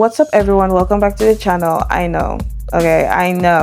What's up everyone, welcome back to the channel. I know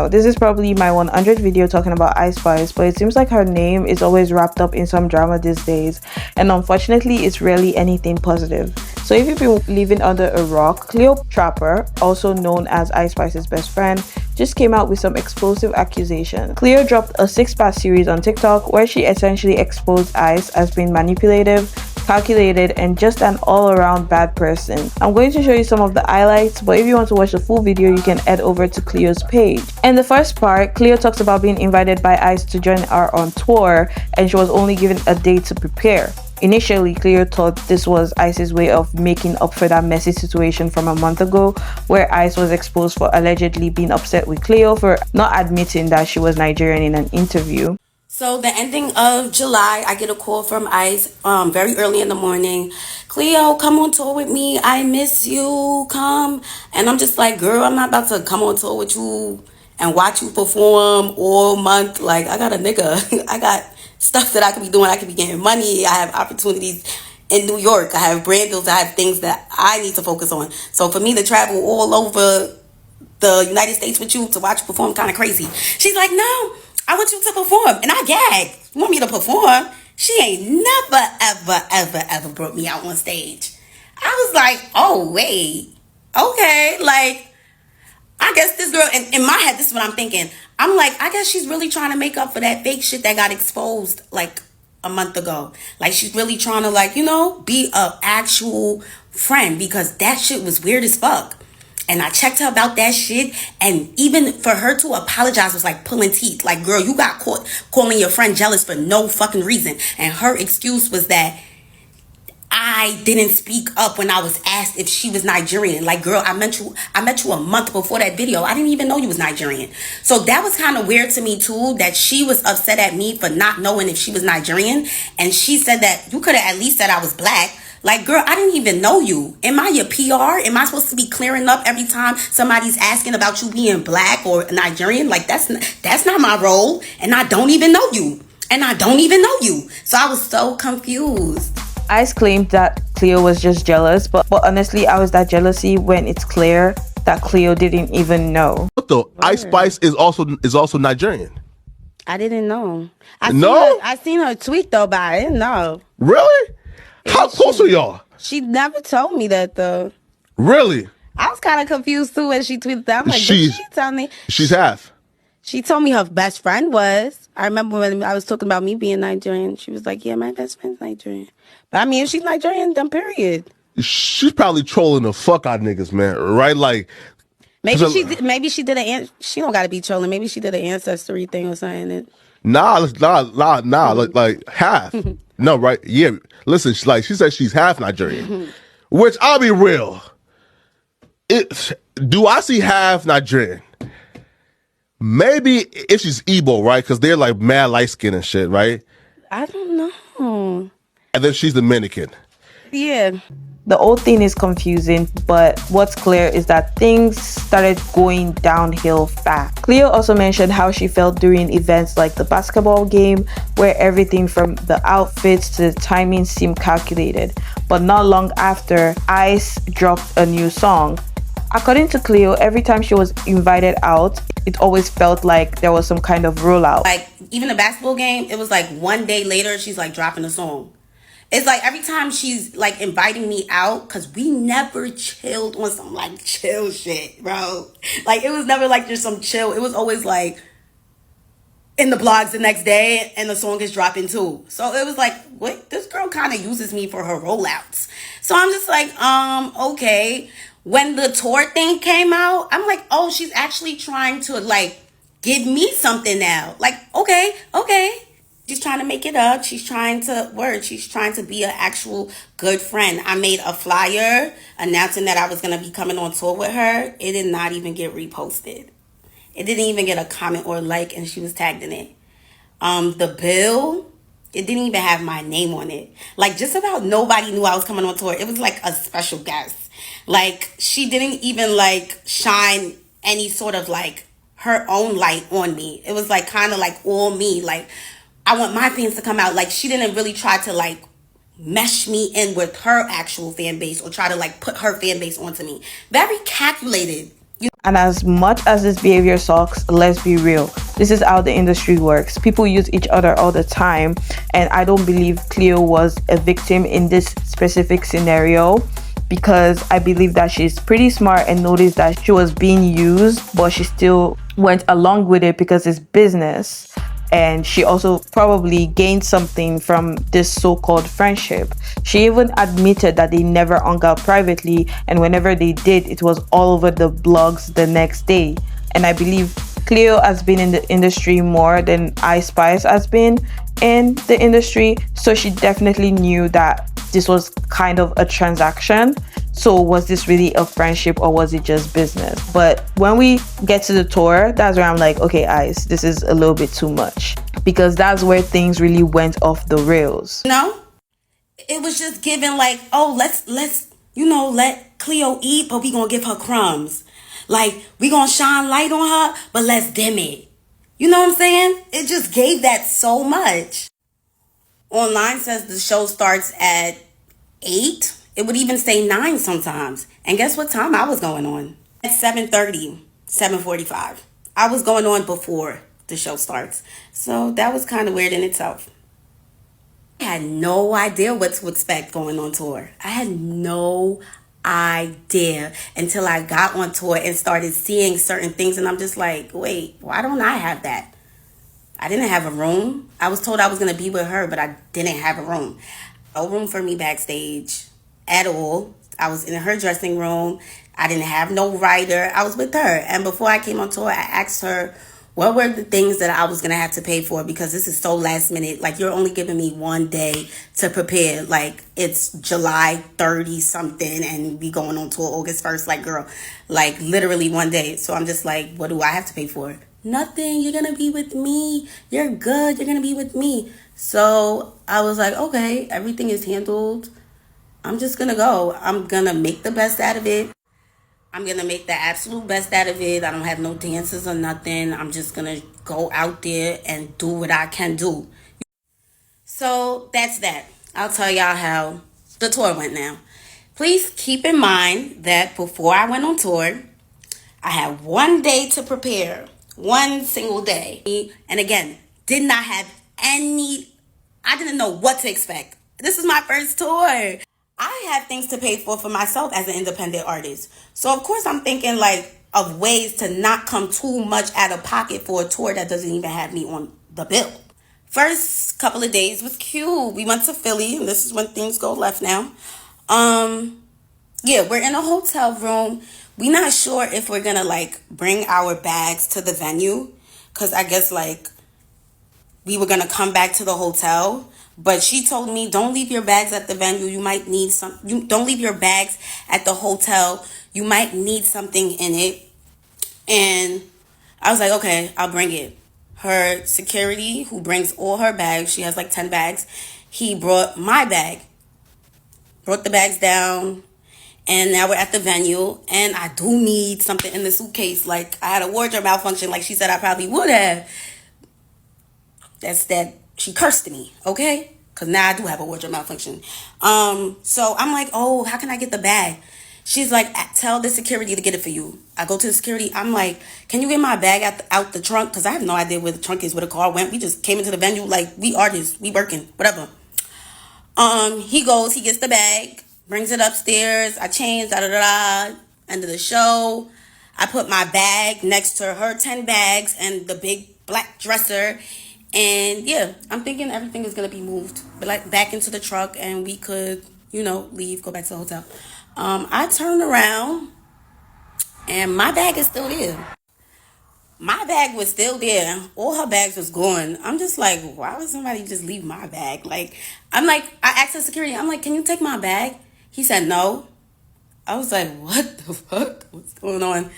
this is probably my 100th video talking about Ice Spice, but it seems like her name is always wrapped up in some drama these days, and unfortunately it's rarely anything positive. So if you've been living under a rock, Cleotraper, also known as Ice Spice's best friend, just came out with some explosive accusations. Cleo dropped a 6-part series on TikTok where she essentially exposed Ice as being manipulative, calculated, and just an all-around bad person. I'm going to show you some of the highlights, but if you want to watch the full video, you can head over to Cleo's page. In the first part, Cleo talks about being invited by Ice to join her on tour, and she was only given a day to prepare. Initially, Cleo thought this was Ice's way of making up for that messy situation from a month ago, where Ice was exposed for allegedly being upset with Cleo for not admitting that she was Nigerian in an interview. So the ending of July, I get a call from Ice very early in the morning. Cleo, come on tour with me. I miss you. Come. And I'm just like, girl, I'm not about to come on tour with you and watch you perform all month. Like, I got a nigga. I got stuff that I could be doing. I could be getting money. I have opportunities in New York. I have brand deals. I have things that I need to focus on. So for me to travel all over the United States with you to watch you perform, kind of crazy. She's like, no, I want you to perform. And I gagged. You want me to perform? She ain't never, ever brought me out on stage. I was like, oh, wait. Okay. Like, I guess this girl, in my head, this is what I'm thinking. I'm like, I guess she's really trying to make up for that fake shit that got exposed like a month ago. Like, she's really trying to, like, you know, be a actual friend, because that shit was weird as fuck. And I checked her about that shit, and even for her to apologize was like pulling teeth. Like, girl, you got caught calling your friend jealous for no fucking reason. And her excuse was that I didn't speak up when I was asked if she was Nigerian. Like, girl, I met you a month before that video. I didn't even know you was Nigerian. So that was kind of weird to me too, that she was upset at me for not knowing if she was Nigerian. And she said that you could have at least said I was black. Like, girl, I didn't even know you. Am I your PR? Am I supposed to be clearing up every time somebody's asking about you being black or Nigerian? Like, that's not my role. And I don't even know you. So I was so confused. Ice claimed that Cleo was just jealous, but honestly, I was that jealousy when it's clear that Cleo didn't even know. What the? Ice Spice is also Nigerian. I didn't know. I seen her tweet though, but I didn't know. Really? How close are y'all? She never told me that though. Really? I was kind of confused too when she tweeted that. I'm like, did she tell me? She's half. She told me her best friend was. I remember when I was talking about me being Nigerian. She was like, yeah, my best friend's Nigerian. But I mean, if she's Nigerian, then period. She's probably trolling the fuck out of niggas, man. Right? Like, maybe she did she don't gotta be trolling. Maybe she did an ancestry thing or something. Nah. Like half. No, right? Yeah. Listen, she said she's half Nigerian, which I'll be real. Do I see half Nigerian? Maybe if she's Igbo, right? Because they're like mad light skin and shit, right? I don't know. And then she's Dominican. Yeah. The whole thing is confusing, but what's clear is that things started going downhill fast. Cleo also mentioned how she felt during events like the basketball game, where everything from the outfits to the timing seemed calculated. But not long after, Ice dropped a new song. According to Cleo, every time she was invited out, it always felt like there was some kind of rollout. Like, even the basketball game, it was like one day later, she's like dropping a song. It's like every time she's like inviting me out, because we never chilled on some like chill shit, bro. Like, it was never like just some chill. It was always like in the blogs the next day and the song is dropping too. So it was like, what? This girl kind of uses me for her rollouts. So I'm just like, okay. When the tour thing came out, I'm like, oh, she's actually trying to like give me something now. Like, okay. She's trying to make it up. She's trying to be an actual good friend. I made a flyer announcing that I was going to be coming on tour with her. It did not even get reposted. It didn't even get a comment or like, and she was tagged in it. The bill, it didn't even have my name on it. Like, just about nobody knew I was coming on tour. It was like a special guest. Like, she didn't even like shine any sort of like her own light on me. It was like kind of like all me. Like, I want my things to come out. Like, she didn't really try to like mesh me in with her actual fan base or try to like put her fan base onto me. Very calculated. And as much as this behavior sucks, let's be real. This is how the industry works. People use each other all the time. And I don't believe Cleo was a victim in this specific scenario, because I believe that she's pretty smart and noticed that she was being used, but she still went along with it because it's business. And she also probably gained something from this so-called friendship. She even admitted that they never hung out privately, and whenever they did, it was all over the blogs the next day. And I believe Cleo has been in the industry more than Ice Spice has been in the industry, so she definitely knew that this was kind of a transaction. So was this really a friendship or was it just business? But when we get to the tour, that's where I'm like, okay, Ice, this is a little bit too much, because that's where things really went off the rails. It was just given like, oh, let's let Cleo eat, but we gonna give her crumbs. Like, we gonna shine light on her, but let's dim it. You know what I'm saying? It just gave that so much. Online says the show starts at 8. It would even say 9 sometimes. And guess what time I was going on? At 7:30, 7:45. I was going on before the show starts. So that was kind of weird in itself. I had no idea what to expect going on tour. I had no idea until I got on tour and started seeing certain things. And I'm just like, wait, why don't I have that? I didn't have a room. I was told I was going to be with her, but I didn't have a room. No room for me backstage at all. I was in her dressing room. I didn't have no writer. I was with her. And before I came on tour, I asked her what were the things that I was going to have to pay for, because this is so last minute. Like, you're only giving me one day to prepare. Like, it's July 30 something and we going on tour August 1st. Like, girl, like literally one day. So I'm just like, what do I have to pay for? Nothing. You're going to be with me. You're good. You're going to be with me. So I was like, okay, everything is handled. I'm just going to go. I'm going to make the best out of it. I'm going to make the absolute best out of it. I don't have no dances or nothing. I'm just going to go out there and do what I can do. So that's that. I'll tell y'all how the tour went now. Please keep in mind that before I went on tour, I had one day to prepare. One single day. And again, did not have I didn't know what to expect. This is my first tour. I have things to pay for myself as an independent artist. So of course I'm thinking like of ways to not come too much out of pocket for a tour that doesn't even have me on the bill. First couple of days was cute. We went to Philly, and this is when things go left now. Yeah, we're in a hotel room. We not sure if we're gonna like bring our bags to the venue, because I guess like we were gonna come back to the hotel. But she told me, don't leave your bags at the venue. You might need some. You don't leave your bags at the hotel. You might need something in it. And I was like, okay, I'll bring it. Her security, who brings all her bags, she has like 10 bags. He brought my bag. Brought the bags down. And now we're at the venue, and I do need something in the suitcase. Like, I had a wardrobe malfunction, like she said I probably would have. That's that she cursed me, okay? Because now I do have a wardrobe malfunction. So I'm like, oh, how can I get the bag? She's like, tell the security to get it for you. I go to the security. I'm like, can you get my bag out the trunk? Because I have no idea where the trunk is, where the car went. We just came into the venue like, we artists, we working, whatever. He goes, he gets the bag, brings it upstairs. I change, End of the show. I put my bag next to her 10 bags and the big black dresser. And yeah, I'm thinking everything is going to be moved like back into the truck and we could, leave, go back to the hotel. I turned around and my bag is still there. My bag was still there. All her bags was gone. I'm just like, why would somebody just leave my bag? Like, I asked the security, I'm like, can you take my bag? He said no. I was like, what the fuck? What's going on?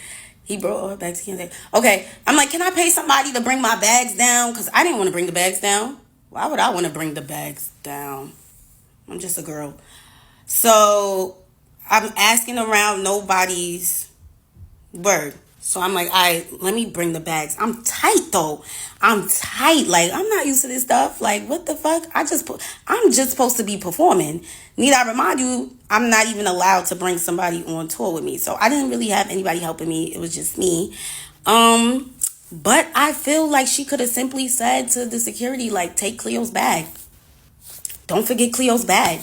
He brought all her bags. He can't take. Okay. I'm like, can I pay somebody to bring my bags down? Because I didn't want to bring the bags down. Why would I want to bring the bags down? I'm just a girl. So I'm asking around, nobody's word. So I'm like, all right, let me bring the bags. I'm tight though. I'm tight. Like, I'm not used to this stuff. Like, what the fuck? I'm just supposed to be performing. Need I remind you, I'm not even allowed to bring somebody on tour with me. So I didn't really have anybody helping me. It was just me. But I feel like she could have simply said to the security, like, take Cleo's bag. Don't forget Cleo's bag.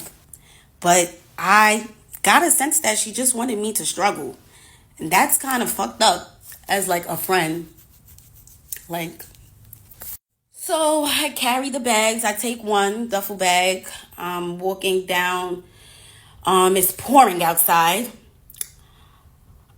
But I got a sense that she just wanted me to struggle. And that's kind of fucked up as like a friend. Like, so I carry the bags. I take one duffel bag. I'm walking down. It's pouring outside.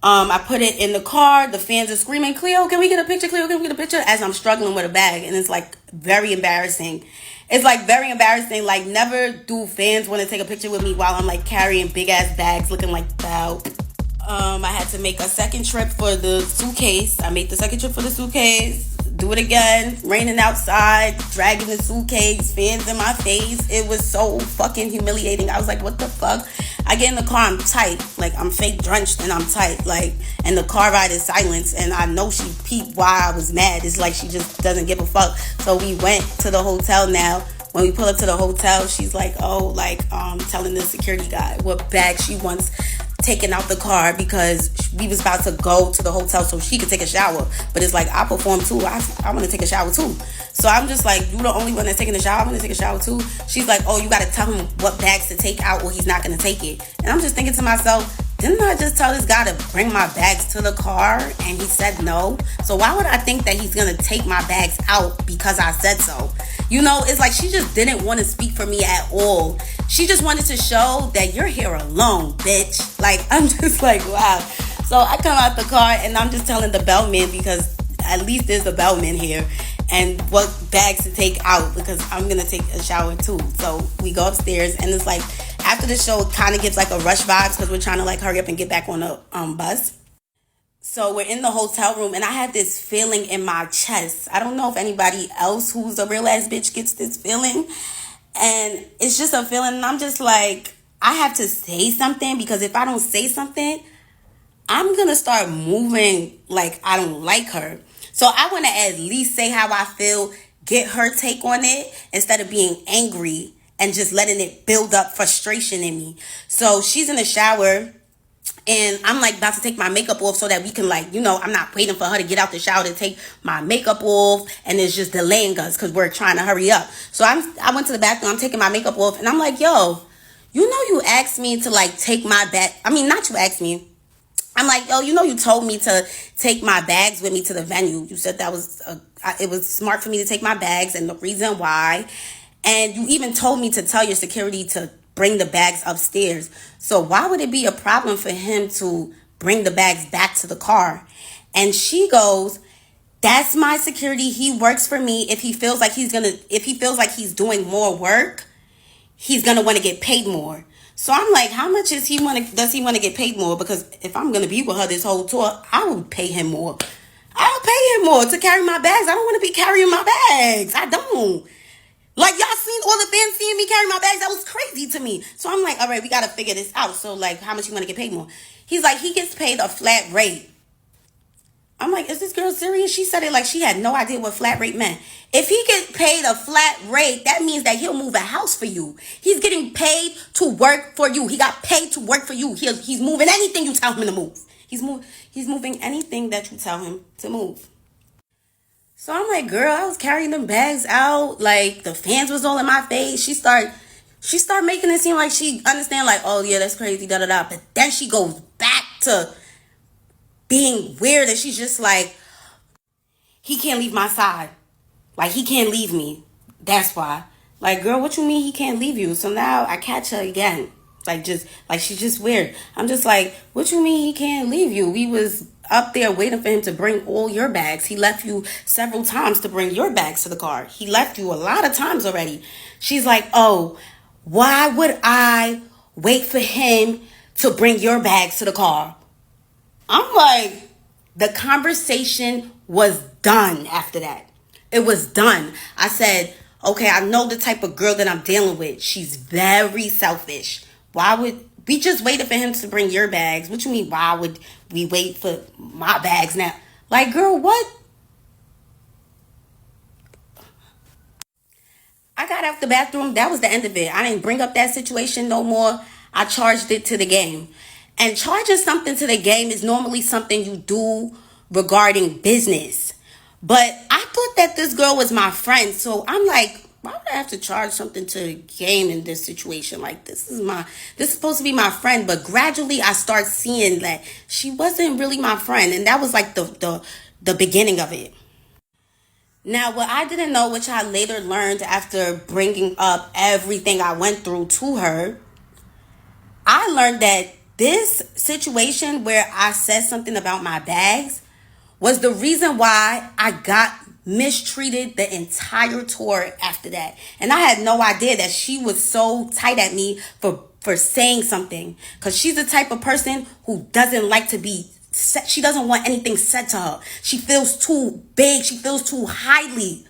I put it in the car. The fans are screaming, Cleo, can we get a picture? Cleo, can we get a picture? As I'm struggling with a bag. And it's like very embarrassing. It's like very embarrassing. Like, never do fans want to take a picture with me while I'm like carrying big ass bags looking like that. I had to make a second trip for the suitcase. I made the second trip for the suitcase. Do it again. Raining outside. Dragging the suitcase. Fans in my face. It was so fucking humiliating. I was like, what the fuck? I get in the car. I'm tight. Like, I'm fake drenched and I'm tight. Like, and the car ride is silence. And I know she peeped why I was mad. It's like she just doesn't give a fuck. So we went to the hotel now. When we pull up to the hotel, she's like, oh, like, telling the security guy what bag she wants taken out the car because we was about to go to the hotel so she could take a shower. But it's like, I perform too. I want to take a shower too. So I'm just like, you the only one that's taking a shower? I want to take a shower too. She's like, oh, you got to tell him what bags to take out or he's not going to take it. And I'm just thinking to myself, didn't I just tell this guy to bring my bags to the car and he said no? So why would I think that he's going to take my bags out because I said so? You know, it's like she just didn't want to speak for me at all. She just wanted to show that you're here alone, bitch. Like, I'm just like, wow. So I come out the car and I'm just telling the bellman, because at least there's a bellman here, and what bags to take out because I'm going to take a shower too. So we go upstairs and it's like, after the show, it kind of gives like a rush vibes because we're trying to like hurry up and get back on the bus. So we're in the hotel room and I have this feeling in my chest. I don't know if anybody else who's a real ass bitch gets this feeling. And it's just a feeling and I'm just like, I have to say something, because if I don't say something, I'm going to start moving like I don't like her. So I want to at least say how I feel, get her take on it instead of being angry and just letting it build up frustration in me. So she's in the shower and I'm like about to take my makeup off so that we can, like, you know, I'm not waiting for her to get out the shower to take my makeup off, and it's just delaying us because we're trying to hurry up. So I went to the bathroom, I'm taking my makeup off, and I'm like, yo, you know you asked me to like take my bag. I mean, not you asked me. I'm like, yo, you know you told me to take my bags with me to the venue. You said that was it was smart for me to take my bags and the reason why. And you even told me to tell your security to bring the bags upstairs. So why would it be a problem for him to bring the bags back to the car? And she goes, that's my security. He works for me. If he feels like he's doing more work, he's going to want to get paid more. So I'm like, how much does he want to get paid more? Because if I'm going to be with her this whole tour, I will pay him more. I'll pay him more to carry my bags. I don't want to be carrying my bags. I don't. Like, y'all seen all the fans seeing me carry my bags? That was crazy to me. So I'm like, all right, we got to figure this out. So, like, how much you want to get paid more? He's like, he gets paid a flat rate. I'm like, is this girl serious? She said it like she had no idea what flat rate meant. If he gets paid a flat rate, that means that he'll move a house for you. He's getting paid to work for you. He got paid to work for you. He's moving anything you tell him to move. He's moving anything that you tell him to move. So I'm like, girl, I was carrying them bags out. Like, the fans was all in my face. She start making it seem like she understand, like, oh, yeah, that's crazy, da-da-da. But then she goes back to being weird, and she's just like, he can't leave my side. Like, he can't leave me. That's why. Like, girl, what you mean he can't leave you? So now I catch her again. She's just weird. I'm just like, what you mean he can't leave you? We was up there waiting for him to bring all your bags. He left you several times to bring your bags to the car. He left you a lot of times already. She's like, oh, why would I wait for him to bring your bags to the car? I'm like, the conversation was done after that. It was done. I said, okay, I know the type of girl that I'm dealing with. She's very selfish. Why We just waited for him to bring your bags. What you mean, why would we wait for my bags now? Like, girl, what? I got out the bathroom. That was the end of it. I didn't bring up that situation no more. I charged it to the game. And charging something to the game is normally something you do regarding business. But I thought that this girl was my friend. So I'm like, why would I have to charge something to the game in this situation? Like, this is supposed to be my friend. But gradually I start seeing that she wasn't really my friend. And that was like the beginning of it. Now, what I didn't know, which I later learned after bringing up everything I went through to her, I learned that this situation where I said something about my bags was the reason why I got mistreated the entire tour after that. And I had no idea that she was so tight at me for saying something. Because she's the type of person who doesn't like to be said. She doesn't want anything said to her. She feels too big. She feels too highly.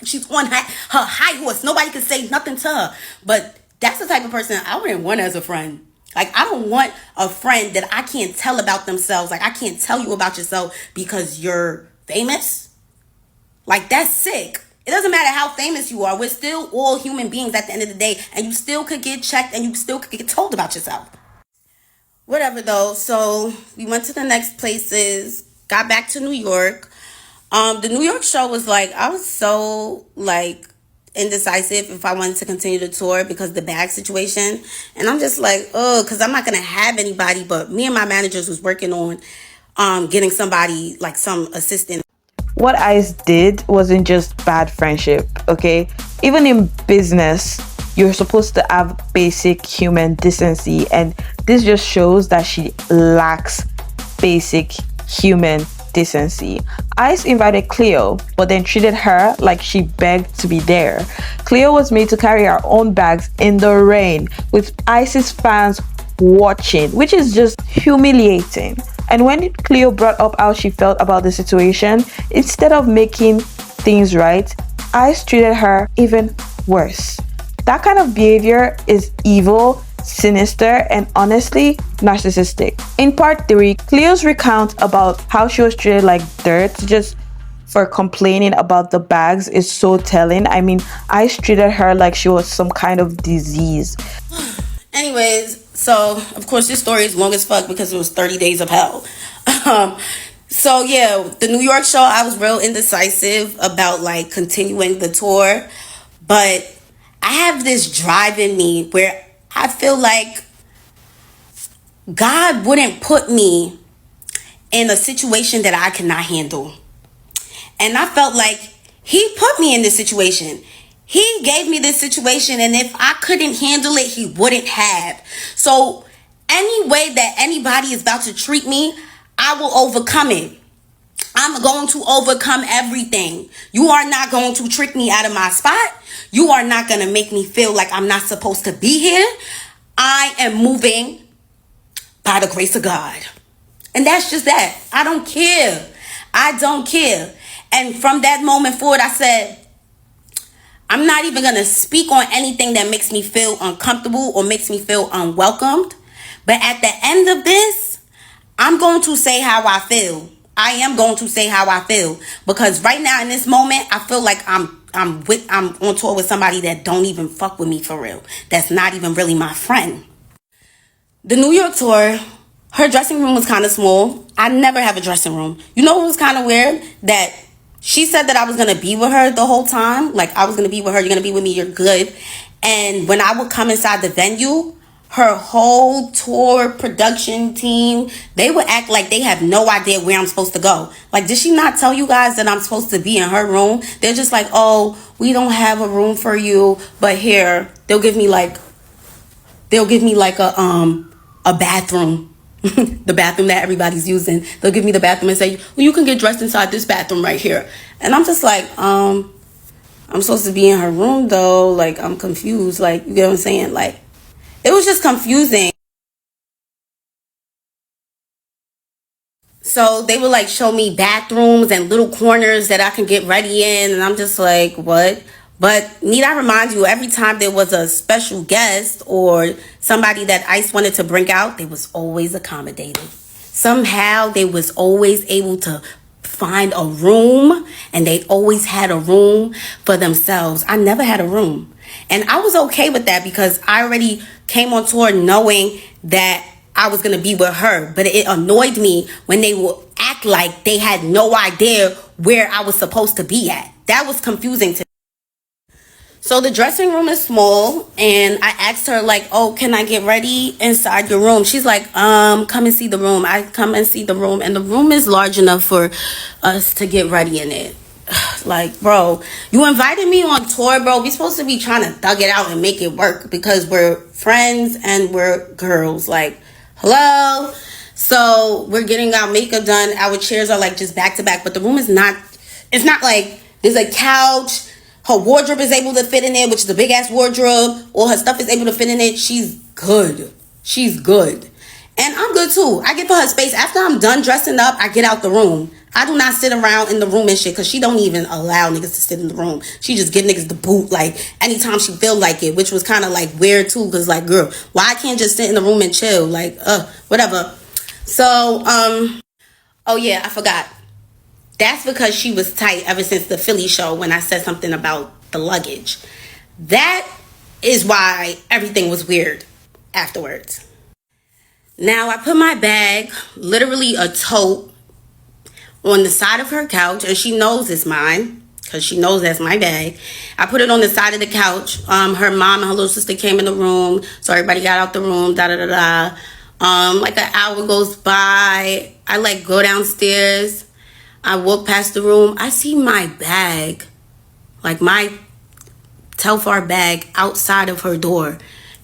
She's on her high horse. Nobody can say nothing to her. But that's the type of person I wouldn't want as a friend. Like, I don't want a friend that I can't tell about themselves. Like, I can't tell you about yourself because you're famous. Like, that's sick. It doesn't matter how famous you are. We're still all human beings at the end of the day. And you still could get checked and you still could get told about yourself. Whatever, though. So we went to the next places, got back to New York. The New York show was like, I was so like indecisive if I wanted to continue the tour because the bag situation. And I'm just like, oh, because I'm not going to have anybody but me and my managers was working on getting somebody, like some assistant. What Ice did wasn't just bad friendship, okay? Even in business, you're supposed to have basic human decency, and this just shows that she lacks basic human decency. Ice invited Cleo, but then treated her like she begged to be there. Cleo was made to carry her own bags in the rain with Ice's fans watching, which is just humiliating. And when Cleo brought up how she felt about the situation, instead of making things right, Ice treated her even worse. That kind of behavior is evil, sinister, and honestly narcissistic. In part 3, Cleo's recount about how she was treated like dirt just for complaining about the bags is so telling. I mean, Ice treated her like she was some kind of disease. Anyways, so of course this story is long as fuck because it was 30 days of hell. So yeah, the New York show, I was real indecisive about like continuing the tour, but I have this drive in me where I feel like God wouldn't put me in a situation that I cannot handle. And I felt like he put me in this situation. He gave me this situation, and if I couldn't handle it, he wouldn't have. So any way that anybody is about to treat me, I will overcome it. I'm going to overcome everything. You are not going to trick me out of my spot. You are not going to make me feel like I'm not supposed to be here. I am moving by the grace of God. And that's just that. I don't care. I don't care. And from that moment forward, I said, I'm not even going to speak on anything that makes me feel uncomfortable or makes me feel unwelcomed. But at the end of this, I'm going to say how I feel. I am going to say how I feel. Because right now in this moment, I feel like I'm on tour with somebody that don't even fuck with me for real. That's not even really my friend. The New York tour, her dressing room was kind of small. I never have a dressing room. You know what was kind of weird? That she said that I was going to be with her the whole time. Like, I was going to be with her. You're going to be with me. You're good. And when I would come inside the venue, her whole tour production team, they would act like they have no idea where I'm supposed to go. Like, did she not tell you guys that I'm supposed to be in her room? They're just like, oh, we don't have a room for you, but here, they'll give me like a bathroom. The bathroom that everybody's using. They'll give me the bathroom and say, well, you can get dressed inside this bathroom right here. And I'm just like, I'm supposed to be in her room though. Like, I'm confused. Like, you get what I'm saying? Like, it was just confusing. So they would like show me bathrooms and little corners that I can get ready in. And I'm just like, what? But need I remind you, every time there was a special guest or somebody that Ice wanted to bring out, they was always accommodated. Somehow they was always able to find a room, and they always had a room for themselves. I never had a room. And I was okay with that because I already came on tour knowing that I was going to be with her. But it annoyed me when they would act like they had no idea where I was supposed to be at. That was confusing to me. So the dressing room is small, and I asked her, like, oh, can I get ready inside your room? She's like, come and see the room. I come and see the room, and the room is large enough for us to get ready in it. Like, bro, you invited me on tour, bro. We supposed to be trying to thug it out and make it work because we're friends and we're girls. Like, hello? So we're getting our makeup done. Our chairs are like just back to back, but the room is not, it's not like there's a couch. Her wardrobe is able to fit in it, which is a big ass wardrobe. All her stuff is able to fit in it. She's good. She's good. And I'm good too. I give her space. After I'm done dressing up, I get out the room. I do not sit around in the room and shit because she don't even allow niggas to sit in the room. She just give niggas the boot like anytime she feel like it, which was kind of like weird too because like, girl, why I can't just sit in the room and chill? Like, whatever. So, oh yeah, I forgot. That's because she was tight ever since the Philly show when I said something about the luggage. That is why everything was weird afterwards. Now, I put my bag, literally a tote, on the side of her couch, and she knows it's mine because she knows that's my bag. I put it on the side of the couch. Her mom and her little sister came in the room, so everybody got out the room, like an hour goes by. I like go downstairs. I walk past the room. I see my bag, like my Telfar bag, outside of her door.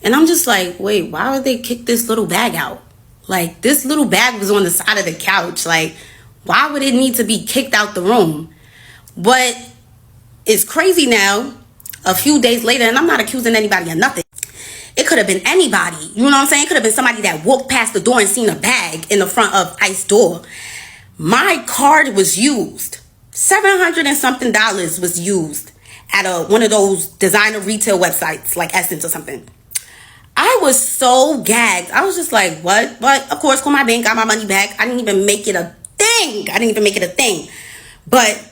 And I'm just like, wait, why would they kick this little bag out? Like, this little bag was on the side of the couch. Like, why would it need to be kicked out the room? But it's crazy now, a few days later, and I'm not accusing anybody of nothing. It could have been anybody. You know what I'm saying? It could have been somebody that walked past the door and seen a bag in the front of Ice's door. My card was used. $700 and something was used at one of those designer retail websites like Essence or something. I was so gagged. I was just like, what? But of course, call my bank, got my money back. I didn't even make it a thing. But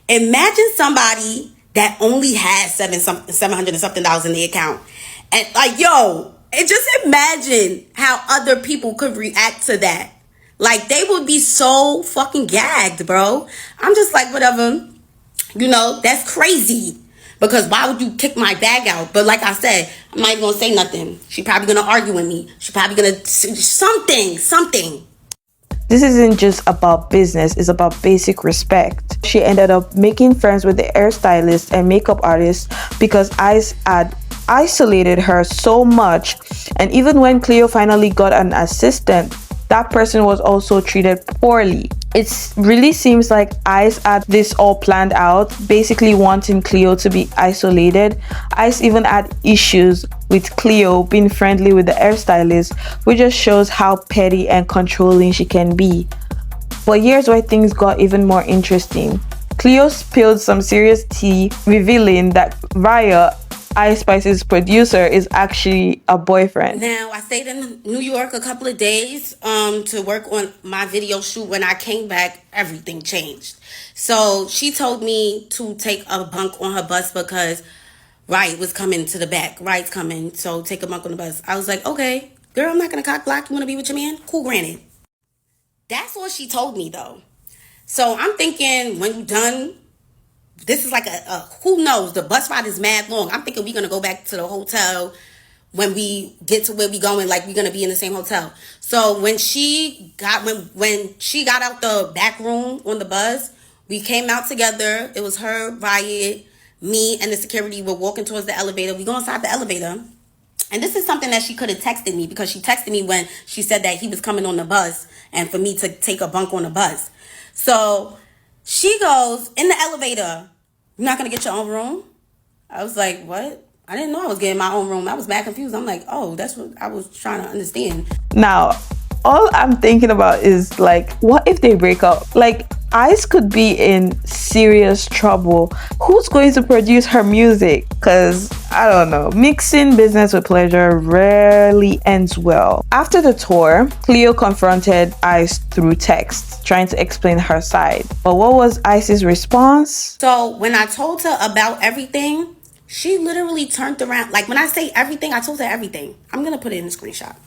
imagine somebody that only has $700 and something in the account. And like, yo, and just imagine how other people could react to that. Like, they would be so fucking gagged, bro. I'm just like, whatever. You know, that's crazy. Because why would you kick my bag out? But like I said, I'm not even going to say nothing. She probably going to argue with me. She probably going to something. This isn't just about business, it's about basic respect. She ended up making friends with the hairstylist and makeup artist because Ice had isolated her so much. And even when Cleo finally got an assistant, that person was also treated poorly. It really seems like Ice had this all planned out, basically wanting Cleo to be isolated. Ice even had issues with Cleo being friendly with the hairstylist, which just shows how petty and controlling she can be. But here's where things got even more interesting. Cleo spilled some serious tea, revealing that Raya, Ice Spice's producer, is actually a boyfriend. Now, I stayed in New York a couple of days to work on my video shoot. When I came back, everything changed. So she told me to take a bunk on her bus because Riot was coming to the back. Riot's coming, so take a bunk on the bus. I was like, okay, girl, I'm not going to cock block. You want to be with your man? Cool, granted. That's what she told me, though. So I'm thinking, when you done, this is like a who knows, the bus ride is mad long. I'm thinking we're going to go back to the hotel when we get to where we going, like we're going to be in the same hotel. So when she got out the back room on the bus, we came out together. It was her, Riot, me, and the security were walking towards the elevator. We go inside the elevator. And this is something that she could have texted me, because she texted me when she said that he was coming on the bus and for me to take a bunk on the bus. So she goes, in the elevator, you're not going to get your own room? I was like, what? I didn't know I was getting my own room. I was mad confused. I'm like, oh, that's what I was trying to understand. Now, all I'm thinking about is, like, what if they break up? Like, Ice could be in serious trouble. Who's going to produce her music? Because I don't know, mixing business with pleasure rarely ends well. After the tour, Cleo confronted Ice through text, trying to explain her side. But what was Ice's response? So when I told her about everything, she literally turned around. Like when I say everything, I told her everything. I'm going to put it in the screenshot.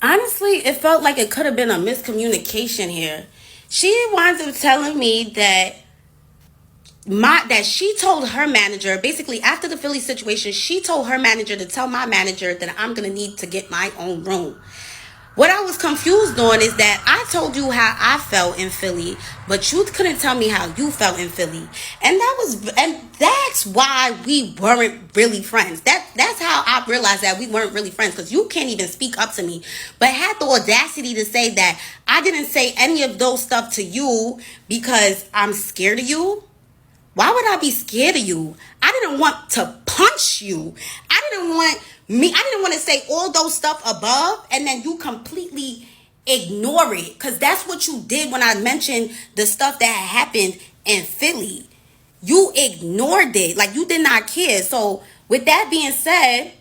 Honestly, it felt like it could have been a miscommunication here. She winds up telling me that she told her manager, basically after the Philly situation, she told her manager to tell my manager that I'm gonna need to get my own room. What I was confused on is that I told you how I felt in Philly, but you couldn't tell me how you felt in Philly. And that's why we weren't really friends. That's how I realized that we weren't really friends, because you can't even speak up to me, but had the audacity to say that I didn't say any of those stuff to you because I'm scared of you. Why would I be scared of you? I didn't want to punch you. I didn't want to say all those stuff above and then you completely ignore it. Because that's what you did when I mentioned the stuff that had happened in Philly. You ignored it. Like, you did not care. So with that being said,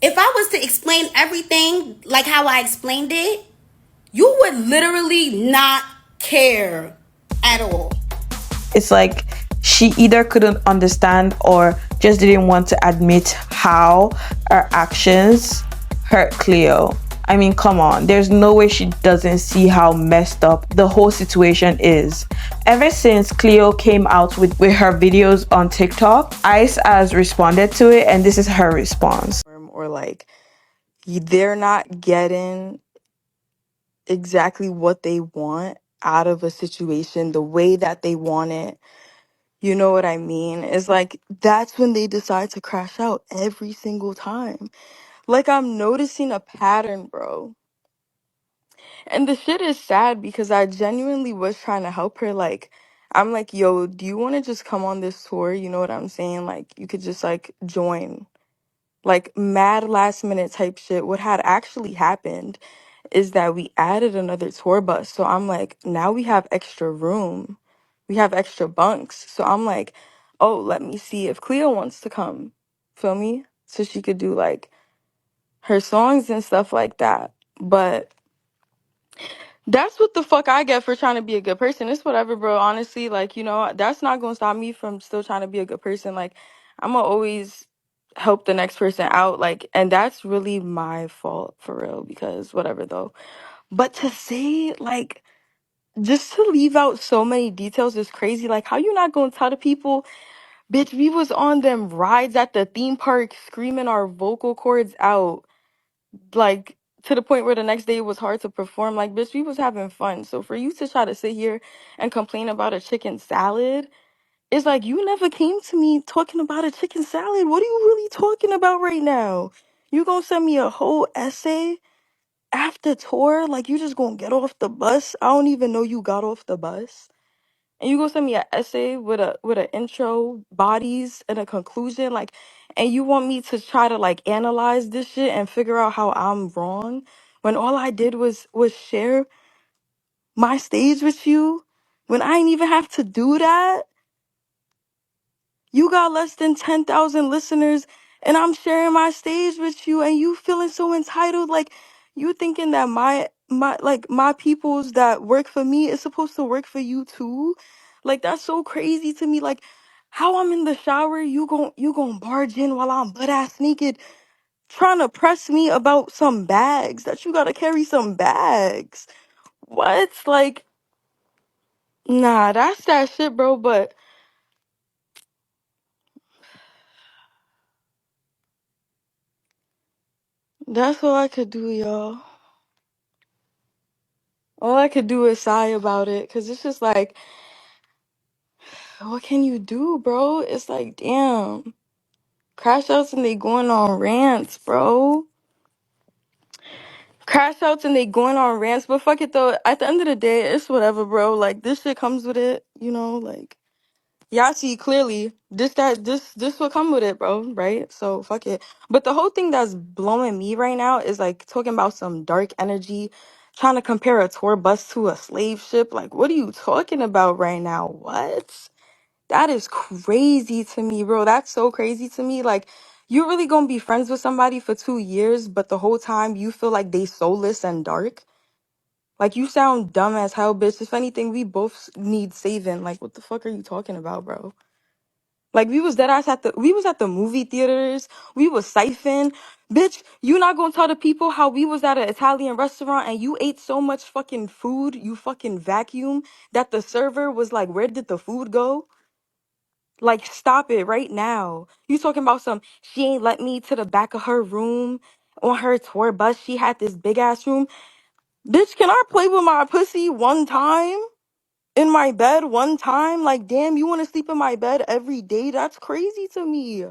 if I was to explain everything like how I explained it, you would literally not care at all. It's like she either couldn't understand or just didn't want to admit how her actions hurt Cleo. I mean, come on, there's no way she doesn't see how messed up the whole situation is. Ever since Cleo came out with her videos on TikTok, Ice has responded to it, and this is her response. Or like they're not getting exactly what they want out of a situation the way that they want it. You know what I mean? It's like that's when they decide to crash out every single time. Like, I'm noticing a pattern, bro. And the shit is sad because I genuinely was trying to help her. Like, I'm like, yo, do you want to just come on this tour? You know what I'm saying? Like, you could just like join. Like, mad last minute type shit. What had actually happened is that we added another tour bus. So I'm like, now we have extra room. We have extra bunks. So I'm like, oh, let me see if Cleo wants to come. Feel me? So she could do like her songs and stuff like that. But that's what the fuck I get for trying to be a good person. It's whatever, bro. Honestly, like, you know, that's not gonna stop me from still trying to be a good person. Like, I'm gonna always help the next person out. Like, and that's really my fault for real, because whatever though. But to say, like, just to leave out so many details is crazy. Like, how you not gonna tell the people, bitch, we was on them rides at the theme park screaming our vocal cords out, like, to the point where the next day it was hard to perform. Like, bitch, we was having fun. So for you to try to sit here and complain about a chicken salad, it's like you never came to me talking about a chicken salad. What are you really talking about right now? You gonna send me a whole essay after tour? Like, you just gonna get off the bus? I don't even know you got off the bus. And you gonna send me an essay with an intro, bodies, and a conclusion, like, and you want me to try to like analyze this shit and figure out how I'm wrong when all I did was share my stage with you, when I ain't even have to do that. You got less than 10,000 listeners and I'm sharing my stage with you and you feeling so entitled. Like, you thinking that my peoples that work for me is supposed to work for you too? Like, that's so crazy to me. Like, how I'm in the shower, you gon' barge in while I'm butt ass naked trying to press me about some bags that you gotta carry some bags. What? Like, nah, that's that shit, bro. But that's all I could do, y'all. All I could do is sigh about it, because it's just like, what can you do, bro? It's like, damn. Crash outs and they going on rants, bro. Crash outs and they going on rants. But fuck it, though. At the end of the day, it's whatever, bro. Like, this shit comes with it, you know? Like, y'all see clearly, this will come with it, bro, right? So, fuck it. But the whole thing that's blowing me right now is, like, talking about some dark energy, trying to compare a tour bus to a slave ship. Like, what are you talking about right now? What? That is crazy to me, bro. That's so crazy to me. Like, you really gonna be friends with somebody for 2 years, but the whole time you feel like they soulless and dark? Like, you sound dumb as hell, bitch. If anything, we both need saving. Like, what the fuck are you talking about, bro? Like, we was at the movie theaters. We was siphon. Bitch, you not gonna tell the people how we was at an Italian restaurant and you ate so much fucking food, you fucking vacuum, that the server was like, where did the food go? Like, stop it right now. You talking about she ain't let me to the back of her room on her tour bus. She had this big ass room. Bitch, can I play with my pussy one time? In my bed one time? Like, damn, you want to sleep in my bed every day? That's crazy to me.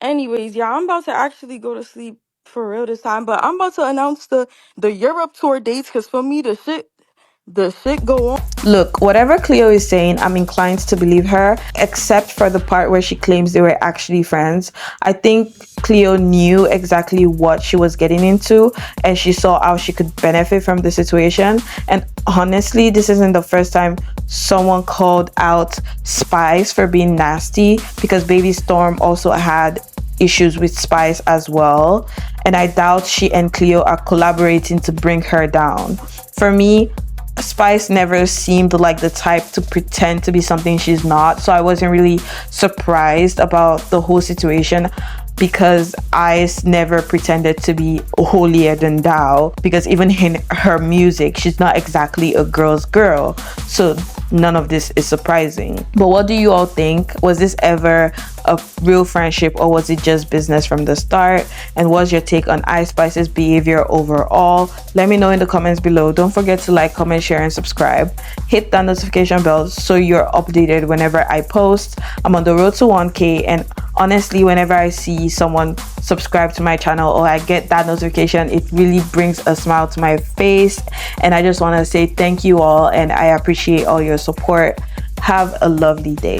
Anyways, yeah, I'm about to actually go to sleep for real this time, but I'm about to announce the Europe tour dates because for me the shit go on. Look, whatever Cleo is saying, I'm inclined to believe her, except for the part where she claims they were actually friends. I think Cleo knew exactly what she was getting into and she saw how she could benefit from the situation. And honestly, this isn't the first time someone called out Spice for being nasty, because Baby Storm also had issues with Spice as well. And I doubt she and Cleo are collaborating to bring her down. For me, Spice never seemed like the type to pretend to be something she's not, so I wasn't really surprised about the whole situation, because Ice never pretended to be holier than thou, because even in her music she's not exactly a girl's girl, so none of this is surprising. But what do you all think? Was this ever a real friendship, or was it just business from the start? And what's your take on Ice Spice's behavior overall? Let me know in the comments below. Don't forget to like, comment, share, and subscribe. Hit that notification bell so you're updated whenever I post. I'm on the road to 1K, and honestly, whenever I see someone subscribe to my channel or I get that notification, it really brings a smile to my face. And I just want to say thank you all, and I appreciate all your support. Have a lovely day.